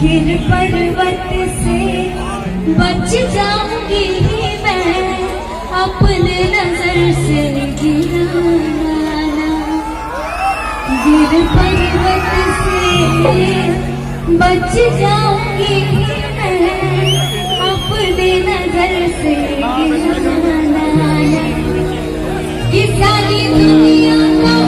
गिर पर्वत से बच जाऊंगी मैं, अपने नजर से गिराना। गिर पर्वत से बच जाऊंगी मैं, अपने नजर से गिराना। ये सारी दुनिया का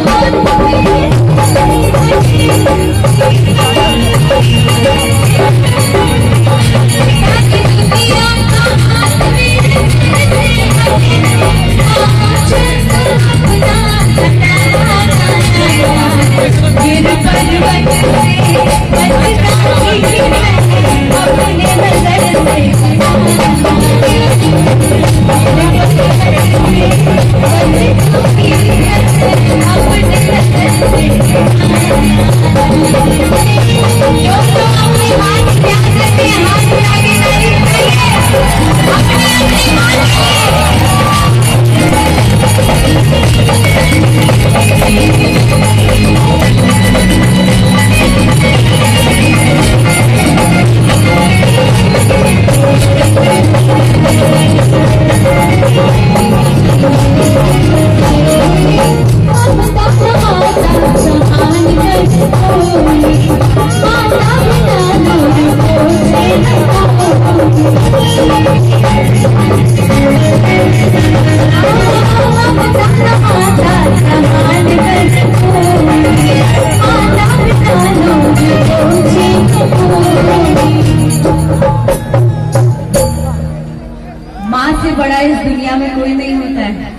बड़ा इस दुनिया में कोई नहीं होता है।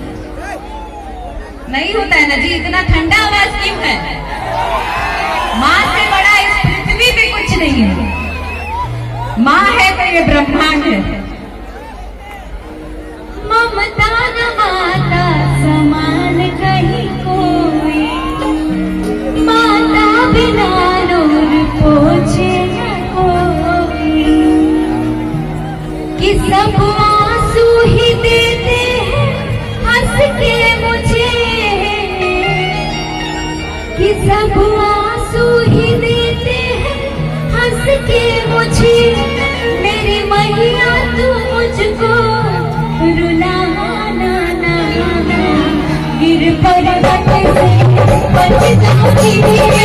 नहीं होता है ना जी, इतना ठंडा आवाज क्यों है? माँ से बड़ा इस पृथ्वी पे कुछ नहीं है। माँ है तो ये ब्रह्मांड है। ममता न माता समान कहीं कोई, माता बिना नूर पोछे न कोई। कि सब ही देते हैं हंस के मुझे, कि सब आंसू ही देते हैं हंस के मुझे। मेरी मैया तू मुझको रुलाना ना। गिर पर्वत से बच जाऊंगी